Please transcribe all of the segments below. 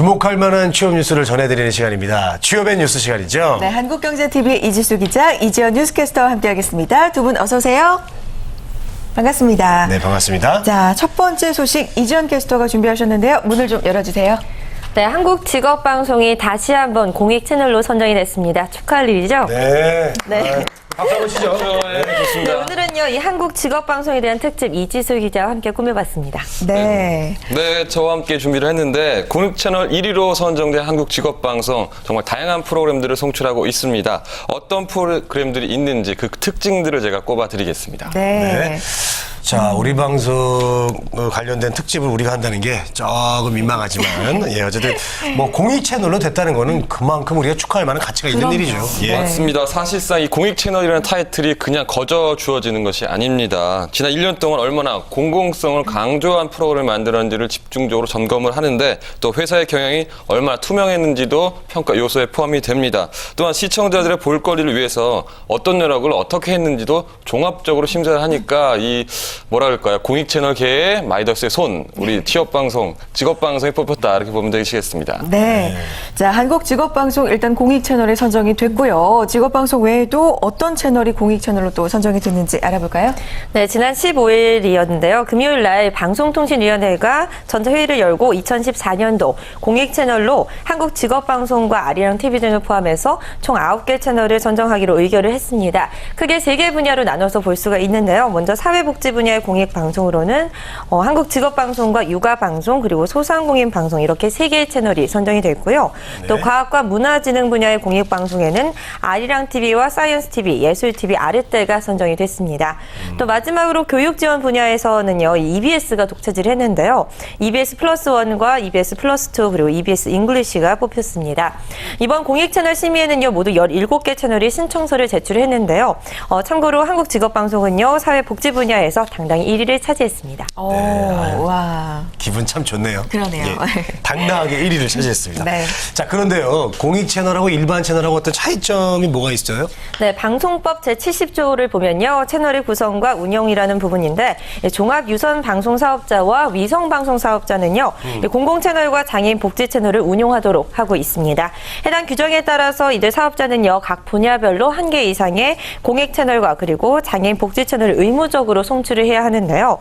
주목할 만한 취업 뉴스를 전해드리는 시간입니다. 취업의 뉴스 시간이죠. 네, 한국경제TV의 이지수 기자, 이지연 뉴스캐스터와 함께하겠습니다. 두 분 어서 오세요. 반갑습니다. 네, 반갑습니다. 자, 첫 번째 소식 이지연 캐스터가 준비하셨는데요. 문을 좀 열어주세요. 네, 한국 직업방송이 다시 한번 공익 채널로 선정이 됐습니다. 축하할 일이죠? 네. 네. 박수 한번 치죠. 네, 좋습니다. 네, 오늘은요, 이 한국 직업방송에 대한 특집 이지수 기자와 함께 꾸며봤습니다. 네. 네, 저와 함께 준비를 했는데 공익 채널 1위로 선정된 한국 직업방송 정말 다양한 프로그램들을 송출하고 있습니다. 어떤 프로그램들이 있는지 그 특징들을 제가 꼽아드리겠습니다. 네. 자, 우리 방송 관련된 특집을 우리가 한다는 게 조금 민망하지만, 예, 어쨌든 뭐 공익 채널로 됐다는 거는 그만큼 우리가 축하할 만한 가치가 있는 그럼요. 일이죠. 예. 맞습니다. 사실상 이 공익 채널이라는 타이틀이 그냥 거저 주어지는 것이 아닙니다. 지난 1년 동안 얼마나 공공성을 강조한 프로그램을 만들었는지를 집중적으로 점검을 하는데 또 회사의 경영이 얼마나 투명했는지도 평가 요소에 포함이 됩니다. 또한 시청자들의 볼거리를 위해서 어떤 노력을 어떻게 했는지도 종합적으로 심사를 하니까 이 뭐랄까요, 공익 채널계의 마이더스의 손, 우리 취업방송, 직업방송에 뽑혔다 이렇게 보면 되시겠습니다. 네. 자, 한국 직업방송 일단 공익 채널에 선정이 됐고요. 직업방송 외에도 어떤 채널이 공익 채널로 또 선정이 됐는지 알아볼까요? 네, 지난 15일이었는데요. 금요일 날 방송통신위원회가 전자회의를 열고 2014년도 공익 채널로 한국 직업방송과 아리랑 TV 등을 포함해서 총 9개 채널을 선정하기로 의결을 했습니다. 크게 3개 분야로 나눠서 볼 수가 있는데요. 먼저 사회복지 분야의 공익 방송으로는 한국 직업방송과 육아방송 그리고 소상공인 방송 이렇게 3개의 채널이 선정이 됐고요. 네. 또 과학과 문화진흥 분야의 공익 방송에는 아리랑 TV와 사이언스 TV, 예술 TV, 아르떼가 선정이 됐습니다. 또 마지막으로 교육 지원 분야에서는요, EBS가 독차지를 했는데요. EBS 플러스 1과 EBS 플러스 2 그리고 EBS 잉글리시가 뽑혔습니다. 이번 공익 채널 심의에는요, 모두 17개 채널이 신청서를 제출했는데요. 참고로 한국 직업방송은요, 사회복지 분야에서 당당히 1위를 차지했습니다. 와. 기분 참 좋네요. 그러네요. 당당하게 1위를 차지했습니다. 네. 자, 그런데요, 공익 채널하고 일반 채널하고 어떤 차이점이 뭐가 있어요? 네, 방송법 제70조를 보면요. 채널의 구성과 운영이라는 부분인데 종합유선방송사업자와 위성방송사업자는요. 공공채널과 장애인 복지채널을 운용하도록 하고 있습니다. 해당 규정에 따라서 이들 사업자는요. 각 분야별로 1개 이상의 공익채널과 그리고 장애인 복지채널을 의무적으로 송출을 해야 하는데요.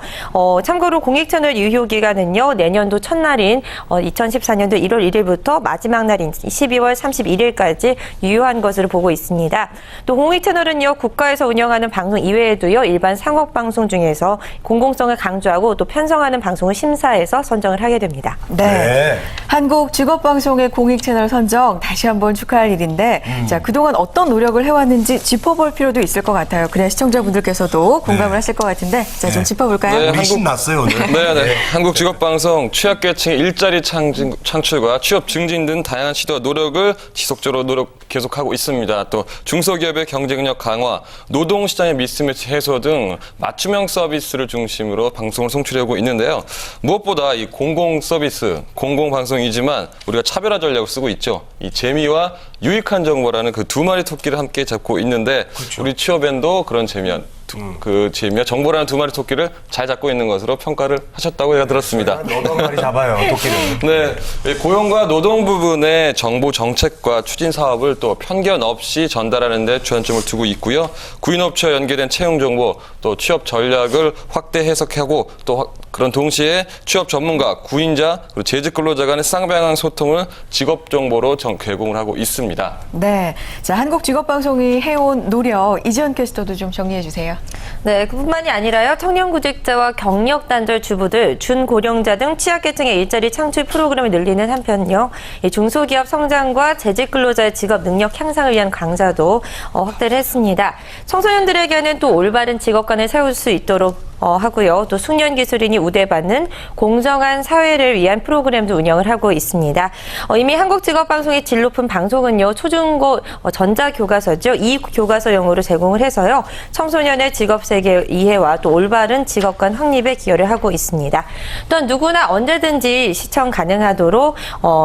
참고로 공익채널 유효기간은요. 내년도 첫날인 2014년도 1월 1일부터 마지막 날인 12월 31일까지 유효한 것으로 보고 있습니다. 또 공익채널은요. 국가에서 운영하는 방송 이외에도요. 일반 상업방송 중에서 공공성을 강조하고 또 편성하는 방송을 심사해서 선정을 하게 됩니다. 네. 한국 직업방송의 공익 채널 선정 다시 한번 축하할 일인데 자, 그동안 어떤 노력을 해왔는지 짚어볼 필요도 있을 것 같아요. 그래야 시청자분들께서도 공감을 하실 것 같은데 자, 좀 짚어볼까요? 네. 우리 신났어요, 오늘. 네. 한국 직업방송 취약계층의 일자리 창출과 취업 증진 등 다양한 시도와 노력을 지속적으로 계속하고 있습니다. 또 중소기업의 경쟁력 강화, 노동시장의 미스매치 해소 등 맞춤형 서비스를 중심으로 방송을 송출하고 있는데요. 무엇보다 이 공공 서비스, 공공방송이지만 우리가 차별화 전략을 쓰고 있죠. 이 재미와 유익한 정보라는 그 두 마리 토끼를 함께 잡고 있는데 그렇죠. 우리 취업엔도 그런 재미와 정보라는 두 마리 토끼를 잘 잡고 있는 것으로 평가를 하셨다고 제가 들었습니다. 너도 한 마리 잡아요, 토끼를. 네, 고용과 노동 부분의 정보 정책과 추진 사업을 또 편견 없이 전달하는 데 주안점을 두고 있고요. 구인업체와 연계된 채용 정보, 또 취업 전략을 확대 해석하고 또 그런 동시에 취업 전문가, 구인자, 그리고 재직 근로자 간의 쌍방향 소통을 직업 정보로 제공을 하고 있습니다. 네. 자, 한국 직업방송이 해온 노력 이지연 캐스터도 좀 정리해 주세요. 네, 그뿐만이 아니라요. 청년구직자와 경력단절 주부들, 준고령자 등 취약계층의 일자리 창출 프로그램을 늘리는 한편요. 중소기업 성장과 재직 근로자의 직업 능력 향상을 위한 강좌도 확대를 했습니다. 청소년들에게는 또 올바른 직업관을 세울 수 있도록 하고요. 또 숙련기술인이 우대받는 공정한 사회를 위한 프로그램도 운영을 하고 있습니다. 이미 한국직업방송의 질 높은 방송은요. 초중고 전자교과서죠. 이 교과서용으로 제공을 해서요. 청소년의 직업세계 이해와 또 올바른 직업관 확립에 기여를 하고 있습니다. 또한 누구나 언제든지 시청 가능하도록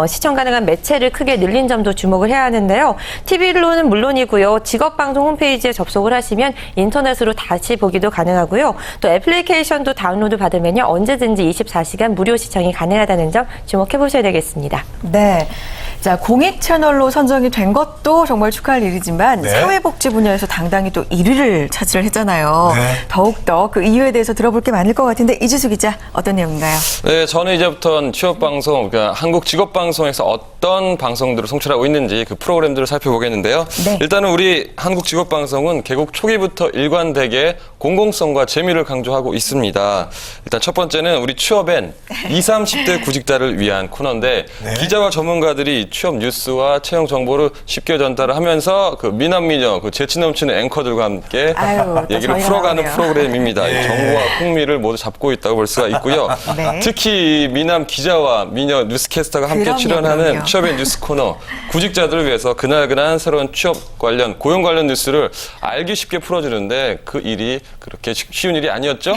시청 가능한 매체를 크게 늘린 점도 주목을 해야 하는데요. TV로는 물론이고요. 직업방송 홈페이지에 접속을 하시면 인터넷으로 다시 보기도 가능하고요. 또 애플리케이션도 다운로드 받으면요 언제든지 24시간 무료 시청이 가능하다는 점 주목해 보셔야 되겠습니다. 네. 자, 공익 채널로 선정이 된 것도 정말 축하할 일이지만 네. 사회복지 분야에서 당당히 또 1위를 차지를 했잖아요. 네. 더욱더 그 이유에 대해서 들어볼 게 많을 것 같은데 이지수 기자 어떤 내용인가요? 네, 저는 이제부터는 취업방송, 그러니까 한국직업방송에서 어떤 방송들을 송출하고 있는지 그 프로그램들을 살펴보겠는데요. 네. 일단은 우리 한국직업방송은 개국 초기부터 일관되게 공공성과 재미를 강조하고 있습니다. 일단 첫 번째는 우리 취업엔 20, 30대 구직자를 위한 코너인데 네. 기자와 전문가들이 취업 뉴스와 채용 정보를 쉽게 전달을 하면서 그 미남미녀, 그 재치 넘치는 앵커들과 함께 아유, 또 얘기를 저희가 풀어가는 나오네요. 프로그램입니다. 이 정보와 흥미를 모두 잡고 있다고 볼 수가 있고요. 네. 특히 미남 기자와 미녀 뉴스캐스터가 함께 그럼요, 출연하는 그럼요. 취업의 뉴스 코너 구직자들을 위해서 그날그날 새로운 취업 관련 고용 관련 뉴스를 알기 쉽게 풀어주는데 그 일이 그렇게 쉬운 일이 아니었죠?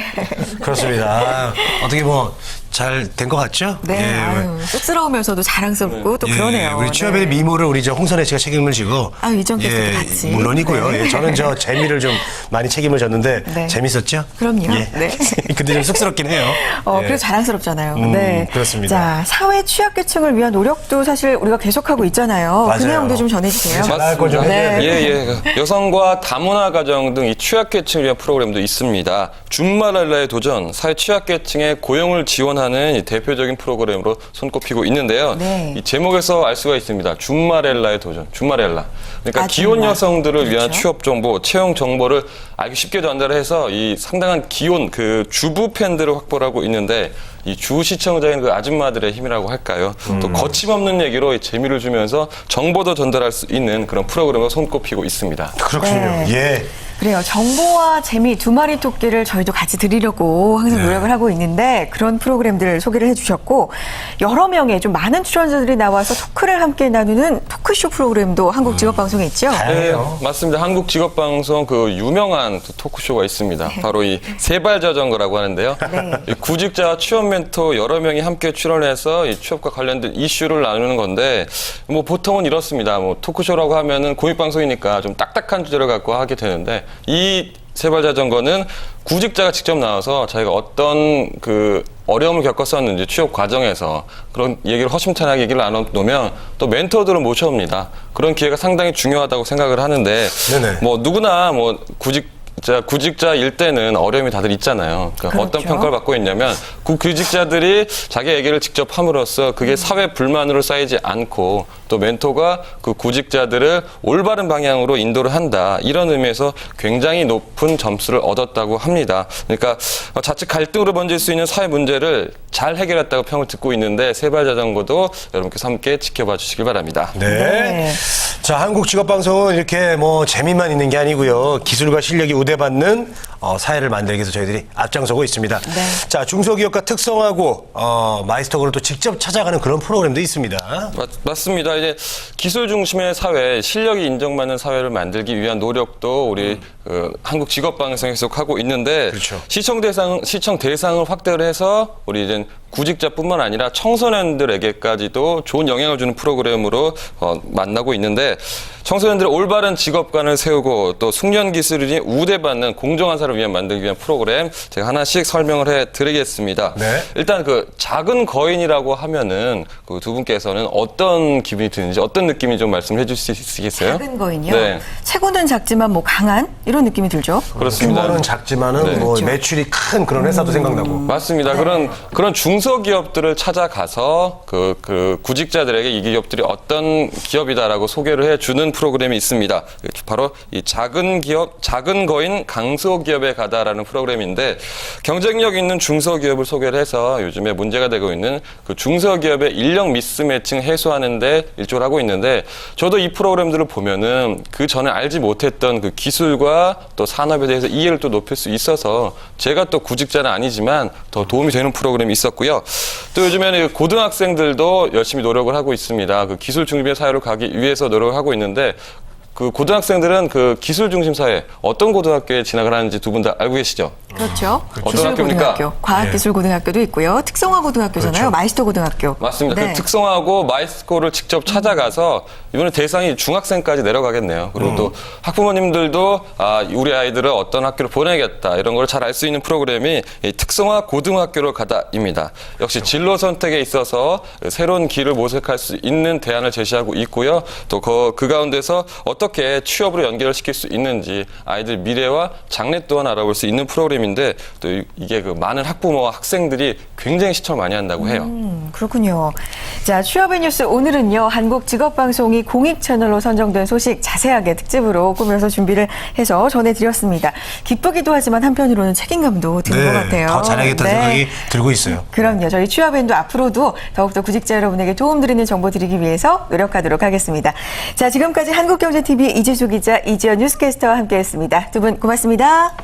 그렇습니다. 어떻게 뭐 잘 된 것 같죠? 네, 예, 아유, 쑥스러우면서도 자랑스럽고 또 예, 그러네요. 우리 취업의 네. 미모를 우리 저 홍선혜 씨가 책임을 지고. 아유, 이정 캐스터도 같이. 물론이고요. 네. 예, 저는 저 재미를 좀 많이 책임을 졌는데 네. 재밌었죠? 그럼요. 예. 네. 근데 좀 쑥스럽긴 해요. 예. 그래서 자랑스럽잖아요. 네. 그렇습니다. 자, 사회 취약계층을 위한 노력도 사실 우리가 계속하고 있잖아요. 그 맞아요. 내용도 좀 전해주세요. 잘할 거 좀 해줘야 네. 돼요. 예. 여성과 다문화 가정 등 이 취약계층을 위한 프로그램도 있습니다. 준마랄라의 도전, 사회 취약계층의 고용을 지원하는 이 대표적인 프로그램으로 손꼽히고 있는데요. 네. 이 제목에서 알 수가 있습니다. 준마렐라의 도전, 준마렐라. 그러니까 아, 기혼 준마. 여성들을 위한 그렇죠. 취업 정보, 채용 정보를 알기 쉽게 전달해서 이 상당한 기혼 그 주부 팬들을 확보하고 있는데 이 주 시청자인 그 아줌마들의 힘이라고 할까요? 또 거침없는 얘기로 이 재미를 주면서 정보도 전달할 수 있는 그런 프로그램으로 손꼽히고 있습니다. 그렇군요. 네. 예. 그래요. 정보와 재미 두 마리 토끼를 저희도 같이 드리려고 항상 네. 노력을 하고 있는데 그런 프로그램들을 소개를 해주셨고 여러 명의 좀 많은 출연자들이 나와서 토크를 함께 나누는 토크쇼 프로그램도 한국 직업방송에 있죠. 다양해요. 네, 맞습니다. 한국직업방송 그 유명한 토크쇼가 있습니다. 바로 이 세발 자전거라고 하는데요. 네. 이 구직자 취업 멘토 여러 명이 함께 출연해서 이 취업과 관련된 이슈를 나누는 건데 뭐 보통은 이렇습니다. 뭐 토크쇼라고 하면은 공익방송이니까 좀 딱딱한 주제를 갖고 하게 되는데 이 세발 자전거는 구직자가 직접 나와서 자기가 어떤 그 어려움을 겪었었는지 취업 과정에서 그런 얘기를 허심탄회하게 얘기를 나눠놓으면 또 멘토들을 모셔옵니다. 그런 기회가 상당히 중요하다고 생각을 하는데 네네. 뭐 누구나 뭐 구직자일 때는 어려움이 다들 있잖아요. 그러니까 그렇죠. 어떤 평가를 받고 있냐면 그 구직자들이 자기 얘기를 직접 함으로써 그게 사회 불만으로 쌓이지 않고 또 멘토가 그 구직자들을 올바른 방향으로 인도를 한다. 이런 의미에서 굉장히 높은 점수를 얻었다고 합니다. 그러니까 자칫 갈등으로 번질 수 있는 사회 문제를 잘 해결했다고 평을 듣고 있는데 세발 자전거도 여러분께서 함께 지켜봐 주시길 바랍니다. 네. 네. 자, 한국 직업방송은 이렇게 뭐 재미만 있는 게 아니고요. 기술과 실력이 우대받는 사회를 만들기 위해서 저희들이 앞장서고 있습니다. 네. 자, 중소기업과 특성화고 마이스터그를 또 직접 찾아가는 그런 프로그램도 있습니다. 맞습니다. 이제 기술 중심의 사회, 실력이 인정받는 사회를 만들기 위한 노력도 우리 한국 직업방송에서 계속하고 있는데 그렇죠. 시청 대상을 확대를 해서 우리 이제 구직자뿐만 아니라 청소년들에게까지도 좋은 영향을 주는 프로그램으로 만나고 있는데 청소년들의 올바른 직업관을 세우고 또 숙련 기술이 우대받는 공정한 사회를 위한 만들기 위한 프로그램 제가 하나씩 설명을 해드리겠습니다. 네. 일단 그 작은 거인이라고 하면은 그 두 분께서는 어떤 기분이 드는지 어떤 느낌이 좀 말씀해 주실 수 있으시겠어요? 작은 거인요. 네. 체구는 작지만 뭐 강한 이런 느낌이 들죠. 그렇습니다. 규모는 작지만은 네. 뭐 그렇죠. 매출이 큰 그런 회사도 생각나고. 맞습니다. 그런 중소기업들을 찾아가서 그 구직자들에게 이 기업들이 어떤 기업이다라고 소개를 해주는 프로그램이 있습니다. 바로 이 작은 거인 강소기업에 가다라는 프로그램인데 경쟁력 있는 중소기업을 소개를 해서 요즘에 문제가 되고 있는 그 중소기업의 인력 미스매칭 해소하는데 일조를 하고 있는데 저도 이 프로그램들을 보면은 그 전에 알지 못했던 그 기술과 또 산업에 대해서 이해를 또 높일 수 있어서 제가 또 구직자는 아니지만 더 도움이 되는 프로그램이 있었고요. 또 요즘에는 고등학생들도 열심히 노력을 하고 있습니다. 그 기술 중립의 사회로 가기 위해서 노력을 하고 있는데 그 고등학생들은 그 기술 중심 사회 어떤 고등학교에 진학을 하는지 두 분 다 알고 계시죠? 그렇죠. 어떤 학교입니까? 기술고등학교, 과학기술고등학교도 있고요. 특성화고등학교잖아요. 그렇죠. 마이스터고등학교. 맞습니다. 네. 그 특성화고 마이스코를 직접 찾아가서 이번에 대상이 중학생까지 내려가겠네요. 그리고 또 학부모님들도 우리 아이들을 어떤 학교를 보내겠다 이런 걸 잘 알 수 있는 프로그램이 이 특성화 고등학교로 가다입니다. 역시 진로 선택에 있어서 새로운 길을 모색할 수 있는 대안을 제시하고 있고요. 또 그 가운데서 어떻게 취업으로 연결을 시킬 수 있는지 아이들 미래와 장래 또한 알아볼 수 있는 프로그램인데 또 이게 그 많은 학부모와 학생들이 굉장히 시청을 많이 한다고 해요. 그렇군요. 자, 취업의 뉴스 오늘은요. 한국직업방송이 공익 채널로 선정된 소식 자세하게 특집으로 꾸며서 준비를 해서 전해드렸습니다. 기쁘기도 하지만 한편으로는 책임감도 드는 것 같아요. 더 잘하겠다는 생각이 들고 있어요. 그럼요. 저희 취업엔도 앞으로도 더욱더 구직자 여러분에게 도움 드리는 정보 드리기 위해서 노력하도록 하겠습니다. 자, 지금까지 한국경제TV 이재수 기자, 이지연 뉴스캐스터와 함께했습니다. 두 분 고맙습니다.